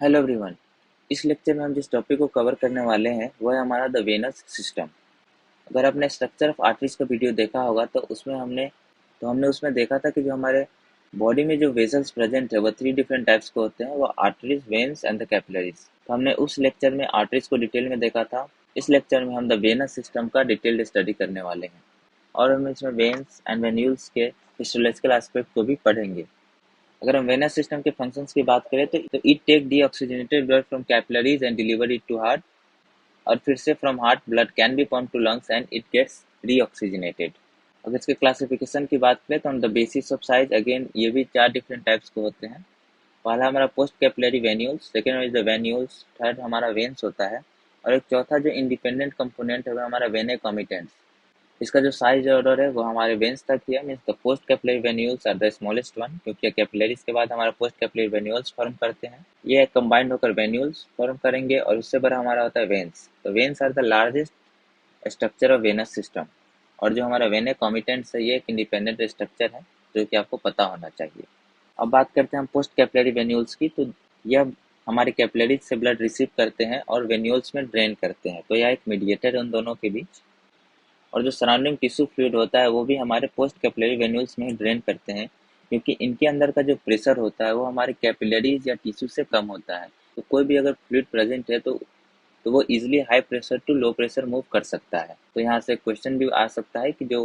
Hello everyone. इस lecture में हम जिस टॉपिक को कवर करने वाले हैं वो है हमारा द वेनस सिस्टम। अगर आपने स्ट्रक्चर ऑफ आर्टरीज का वीडियो देखा होगा तो हमने उसमें देखा था कि जो हमारे बॉडी में जो वेसल्स प्रेजेंट है वो थ्री डिफरेंट टाइप्स के होते हैं, वो arteries, veins and the capillaries. तो हमने उस लेक्चर में आर्टरीज को डिटेल में देखा था। इस लेक्चर में हम द वेनस सिस्टम का डिटेल्ड स्टडी करने वाले हैं और हम इसमें वेन्स एंड वेन्यूल्स के हिस्टोलॉजिकल एस्पेक्ट को भी पढ़ेंगे। अगर हम वेनस सिस्टम के फंक्शंस की बात करें तो it take deoxygenated blood from capillaries and deliver it to heart, और फिर से from heart blood can be pump to lungs and it gets reoxygenated. अगर इसके क्लासिफिकेशन की बात करें तो on the basis of size, again ये भी चार डिफरेंट टाइप्स के होते हैं। पहला हमारा post capillary venules, second is the venules, third हमारा वेन्स होता है, और एक चौथा जो इंडिपेंडेंट कंपोनेंट है वो हमारा वेने कॉमिटेंट्स। इसका जो साइज ऑर्डर है वो हमारे वेन्स तक ही है, means the post capillary venules are the smallest one, क्योंकि कैपिलरीज के बाद हमारा पोस्ट कैपिलरी वेन्यूल्स फॉर्म करते हैं। ये कंबाइंड होकर वेन्यूल्स फॉर्म करेंगे और उससे बड़ा हमारा होता है वेन्स। तो veins are the largest structure of venous system. और जो हमारा वेने कॉमिटेंट्स है ये एक इंडिपेंडेंट स्ट्रक्चर है जो कि आपको पता होना चाहिए। अब बात करते हैं हम पोस्ट कैपिलरी वेन्यूल्स की। तो यह हमारे कैपिलरीज से ब्लड रिसीव करते हैं और वेन्यूल्स में ड्रेन करते हैं, तो यह एक मीडिएटर है उन दोनों के बीच। और जो सराउंडिंग टिश्यू फ्लूइड होता है वो भी हमारे पोस्ट कैपिलरी वेन्यूल्स में ही ड्रेन करते हैं, क्योंकि इनके अंदर का जो प्रेशर होता है वो हमारे कैपिलरीज या टिश्यू से कम होता है। तो कोई भी अगर फ्लूइड प्रेजेंट है तो वो easily high pressure to low pressure move कर सकता है। तो यहाँ से क्वेश्चन भी आ सकता है कि जो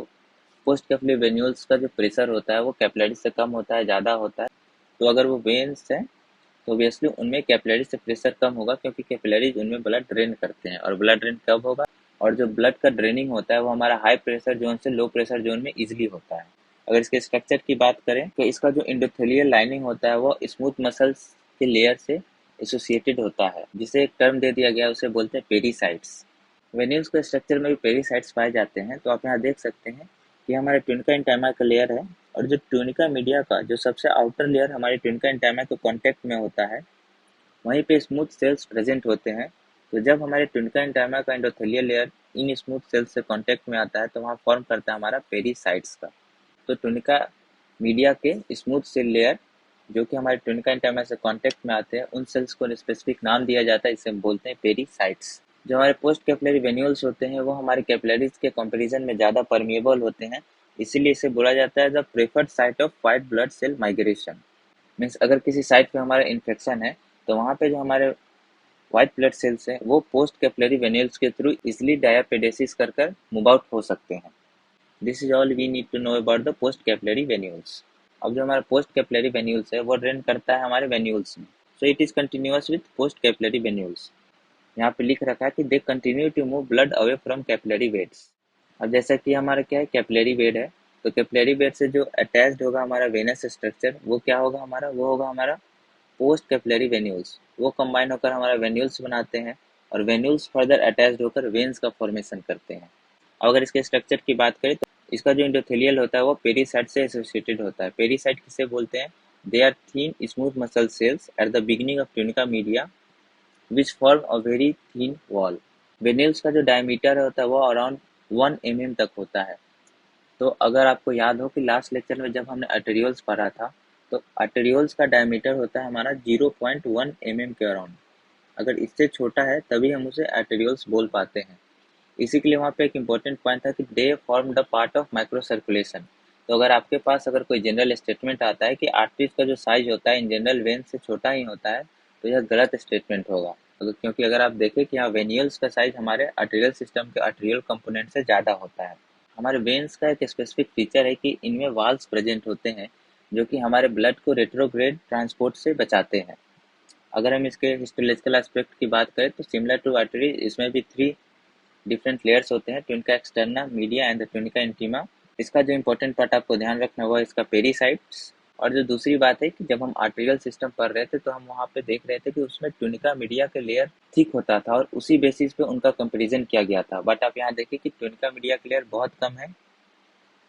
पोस्ट कैपिलरी वेन्यूल्स का जो प्रेशर होता है वो कैपिलरीज से कम होता है, ज़्यादा होता है। तो अगर वो वेन्स है तो ऑब्वियसली उनमें कैपिलरीज से प्रेशर कम होगा, क्योंकि कैपिलरीज उनमें ब्लड ड्रेन करते हैं। और ब्लड ड्रेन कब होगा, और जो ब्लड का ड्रेनिंग होता है वो हमारा हाई प्रेशर जोन से लो प्रेशर जोन में इजीली होता है। अगर इसके स्ट्रक्चर की बात करें तो इसका जो इंडोथेलियल लाइनिंग होता है वो स्मूथ मसल्स के लेयर से एसोसिएटेड होता है, जिसे एक टर्म दे दिया गया है, उसे बोलते हैं पेरीसाइट्स। वेन्यूल्स के स्ट्रक्चर में भी पेरीसाइट्स पाए जाते हैं। तो आप यहाँ देख सकते हैं कि हमारे ट्यूनिका इंटाइमा का लेयर है, और जो ट्यूनिका मीडिया का जो सबसे आउटर लेयर हमारे ट्यूनिका इंटाइमा के कॉन्टेक्ट में होता है वहीं पे स्मूथ सेल्स प्रेजेंट होते हैं। तो जब हमारे ट्यूनिका इंटाइमा का एंडोथेलियल लेयर इन स्मूथ सेल्स से कांटेक्ट में आता है तो वहाँ फॉर्म करता है हमारा पेरीसाइट्स का। तो ट्यूनिका मीडिया के स्मूथ सेल लेयर जो कि हमारे ट्यूनिका इंटाइमा से कांटेक्ट में आते हैं उन सेल्स को स्पेसिफिक नाम दिया जाता है, इसे हम बोलते हैं पेरीसाइट्स। जो हमारे पोस्ट कैपिलरी वेन्यूल्स होते हैं वो हमारे कैपिलरीज के कंपैरिजन में ज़्यादा परमिएबल होते हैं, इसीलिए इसे बोला जाता है the preferred site of white blood cell migration. Means अगर किसी साइट पे हमारा इन्फेक्शन है तो वहाँ पे जो हमारे व्हाइट ब्लड सेल्स हैं वो पोस्ट कैपिलरी वेन्यूल्स के थ्रू इजिली डायापेडेसिस कर कर मूव आउट हो सकते हैं। This is all we need to know about the post capillary venules. अब जो हमारा पोस्ट कैपिलरी वेन्यूल्स है वो ड्रेन करता है हमारे वेन्यूल्स में, so it is continuous with post capillary venules. यहाँ पे लिख रखा है कि they continue to move blood away from capillary beds. अब जैसा कि हमारा क्या है, कैपिलरी वेड है, तो कैपिलरी वेड से जो अटैच्ड होगा हमारा वेनस स्ट्रक्चर वो क्या होगा हमारा, वो होगा हमारा पोस्ट कैपिलरी वेन्यूल्स। वो कंबाइन होकर हमारा वेन्यूल्स बनाते हैं, और वेन्यूल्स फर्दर अटैच्ड होकर वेन्स का फॉर्मेशन करते हैं। अब अगर इसके स्ट्रक्चर की बात करें तो इसका जो इंडोथेलियल होता है वो पेरीसाइट से एसोसिएटेड होता है। पेरीसाइट किसे बोलते हैं, they are thin smooth muscle cells at the beginning of tunica media which form a very thin wall. Venules का जो डायमीटर होता है वो अराउंड 1 mm तक होता है। तो अगर आपको याद हो कि लास्ट लेक्चर में जब हमने आर्टेरियोल्स पढ़ा था तो आर्टेरियोल्स का डायमीटर होता है हमारा 0.1 mm के अराउंड। अगर इससे छोटा है तभी हम उसे आर्टेरियोल्स बोल पाते हैं। इसी के लिए वहाँ पे एक इम्पोर्टेंट पॉइंट था कि they form the part of micro circulation. तो अगर आपके पास अगर कोई जनरल स्टेटमेंट आता है कि आर्टरीज का जो साइज होता है इन जनरल वेन से छोटा ही होता है तो यह गलत स्टेटमेंट होगा। क्योंकि अगर आप देखें कि यहाँ वेन्यूल्स का साइज हमारे आर्टेरियल सिस्टम के आर्टेरियल कंपोनेंट से ज़्यादा होता है। हमारे वेन्स का एक स्पेसिफिक फीचर है कि इनमें वाल्व्स प्रेजेंट होते हैं जो कि हमारे ब्लड को रेट्रोग्रेड ट्रांसपोर्ट से बचाते हैं। अगर हम इसके हिस्टोलॉजिकल एस्पेक्ट की बात करें तो सिमिलर टू आर्टरी इसमें भी थ्री डिफरेंट लेयर्स होते हैं, tunica externa, media and the tunica intima. इसका जो इंपॉर्टेंट पार्ट आपको ध्यान रखना होगा इसका पेरीसाइट्स। और जो दूसरी बात है कि जब हम आर्टेरियल सिस्टम पढ़ रहे थे तो हम वहाँ पे देख रहे थे कि उसमें ट्यूनिका मीडिया के लेयर थिक होता था और उसी बेसिस पे उनका कंपैरिजन किया गया था। बट आप यहाँ देखिए कि ट्यूनिका मीडिया का लेयर बहुत कम है।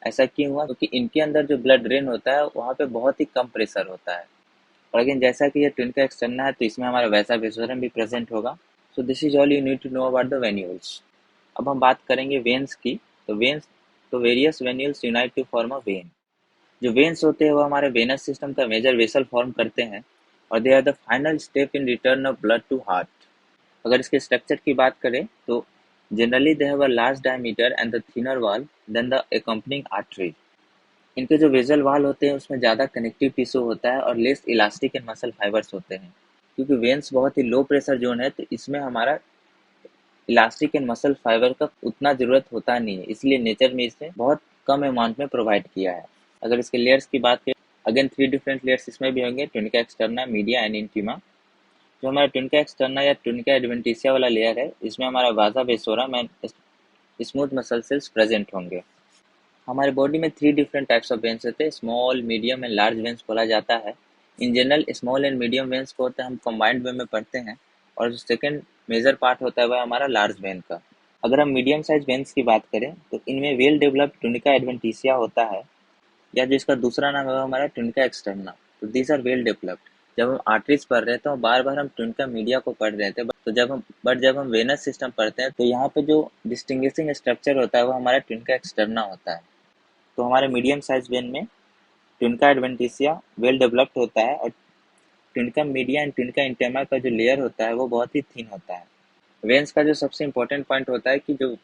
ऐसा क्यों हुआ, क्योंकि इनके अंदर जो ब्लड ड्रेन होता है वहाँ पे बहुत ही कम प्रेशर होता है। और अगेन जैसा कि ये ट्विनका एक्सटर्ना है तो इसमें हमारा वैसा वेसोरम भी प्रेजेंट होगा। So this is all you need to know about the venules. अब हम बात करेंगे वेन्स की। तो वेन्स, तो various venules unite to form a vein. जो वेन्स होते हैं वो हमारे वेनस सिस्टम का मेजर वेसल फॉर्म करते हैं, और they are the final step in return of blood to heart. अगर इसके स्ट्रक्चर की बात करें तो generally they have a large diameter and the thinner wall then the accompanying artery. इनके जो वेजल वॉल होते हैं उसमें ज़्यादा कनेक्टिव टिश्यू होता है और less elastic and muscle fibres होते हैं। क्योंकि वेन्स बहुत ही लो प्रेशर जोन है तो इसमें हमारा इलास्टिक एंड मसल फाइबर का उतना ज़रूरत होता नहीं है, इसलिए नेचर में इसे बहुत कम अमाउंट में प्रोवाइड किया है। अगर इसके लेयर्स की बात करें, अगेन 3 डिफरेंट लेयर्स इसमें भी होंगे, tunica externa, media and intima. जो हमारा ट्यूनिका एक्सटर्ना या ट्यूनिका एडवेंटिशिया वाला लेयर है, इसमें हमारा vasa vasorum and smooth muscle cells present होंगे। हमारे बॉडी में 3 डिफरेंट टाइप्स ऑफ वेन्स होते हैं, small, medium and large veins बोला जाता है। In general small and medium veins को होता है हम कंबाइंड वे में पढ़ते हैं, और जो सेकंड मेजर पार्ट होता है वह हमारा लार्ज वेन का। अगर हम मीडियम साइज वेन्स की बात करें तो इनमें वेल डेवलप्ड ट्यूनिका एडवेंटिशिया होता है, या जो इसका दूसरा नाम है वो हमारा ट्यूनिका एक्सटर्ना। तो दीज आर वेल डेवलप्ड। जब हम आर्टरीज पढ़ रहे थे तो बार बार हम ट्यूनिका मीडिया को पढ़ रहे थे, तो जब हम वेनस सिस्टम पढ़ते हैं तो यहाँ पे जो डिस्टिंग्विशिंग स्ट्रक्चर होता है वो हमारा ट्यूनिका एक्सटर्ना होता है। तो हमारे मीडियम साइज वेन में ट्यूनिका एडवेंटिशिया वेल डेवलप्ड होता है, और ट्यूनिका मीडिया एंड ट्यूनिका इंटेमा का जो लेयर होता है वो बहुत ही थिन होता है। वेन्स का जो सबसे इम्पोर्टेंट पॉइंट होता है कि जो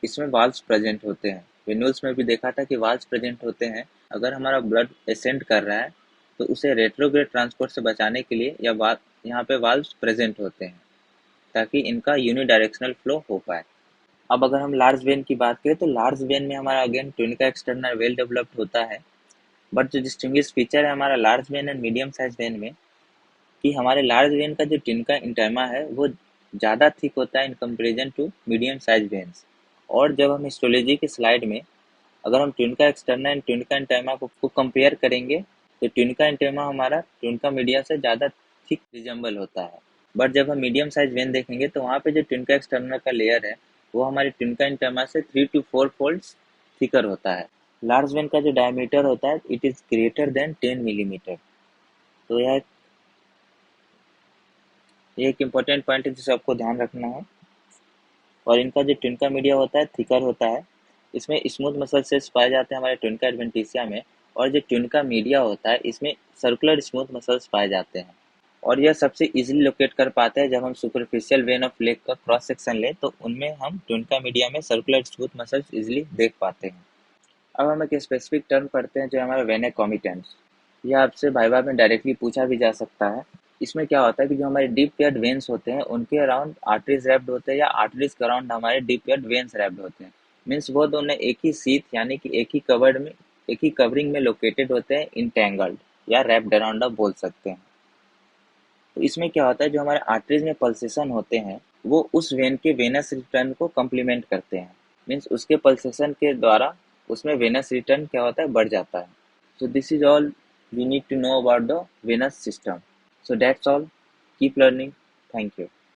इसमें वाल्व्स प्रेजेंट होते हैं। वेन्यूल्स में भी देखा था कि वाल्व्स प्रेजेंट होते हैं। अगर हमारा ब्लड एसेंड कर रहा है तो उसे रेट्रोग्रेड ट्रांसपोर्ट से बचाने के लिए यहाँ पे वाल्व्स प्रेजेंट होते हैं, ताकि इनका यूनिडायरेक्शनल फ्लो हो पाए। अब अगर हम लार्ज वेन की बात करें तो लार्ज वेन में हमारा again tunica externa well developed होता है, बट जो डिस्टिंग्विश फीचर है हमारा large when and medium size when में, कि हमारे लार्ज वेन का जो ट्यूनिका इंटेमा है वो ज़्यादा थिक होता है in comparison to medium size veins. और जब हम हिस्टोलॉजी की स्लाइड में अगर हम tunica externa and tunica intima को कंपेयर करेंगे तो ट्यूनिका इंटेमा हमारा ट्यूनिका मीडिया से ज़्यादा थिक रिजेंबल होता है। बट जब हम मीडियम साइज वेन देखेंगे तो वहाँ पे जो ट्यूनिका एक्सटर्ना का लेयर है वो हमारे ट्यूनिका इंटेमा से 3 to 4 फोल्ड्स थिकर होता है। लार्ज वेन का जो डायमीटर होता है it is greater than 10 millimetre. तो ये एक इम्पोर्टेंट पॉइंट है जिसे आपको ध्यान रखना है। और इनका जो ट्यूनिका मीडिया होता है थिकर होता है, इसमें स्मूथ मसल सेल्स पाए जाते हैं हमारे ट्यूनिका एडवेंटिशिया में, और जो ट्यूनिका मीडिया होता है इसमें सर्कुलर स्मूथ मसल्स पाए जाते हैं। और यह सबसे इजीली लोकेट कर पाते हैं जब हम सुपरफिशियल वेन ऑफ लेग का क्रॉस सेक्शन लें, तो उनमें हम ट्यूनिका मीडिया में सर्कुलर स्मूथ मसल्स इजीली देख पाते हैं। अब हम एक स्पेसिफिक टर्म पढ़ते हैं जो है हमारा वेना कॉमिटेंस। यह आपसे वाइवा में डायरेक्टली पूछा भी जा सकता है। इसमें क्या होता है कि जो हमारे डीप पेयर्ड वेन्स होते हैं उनके अराउंड आर्टरीज रैप्ड होते हैं, या आर्टरीज के अराउंड हमारे डीप पेयर्ड वेन्स रैप्ड होते हैं। मीन्स वो दोनों एक ही सीथ यानी कि एक ही कवरिंग में लोकेटेड होते हैं, इंटेंगल्ड या रैप्ड अराउंड आप बोल सकते हैं। तो इसमें क्या होता है, जो हमारे आर्टरीज में पल्सेशन होते हैं वो उस वेन के वेनस रिटर्न को कम्प्लीमेंट करते हैं। मीन्स उसके पल्सेशन के द्वारा उसमें वेनस रिटर्न क्या होता है, बढ़ जाता है। So this is all we need to know about the venous system. So that's all. Keep learning. Thank you.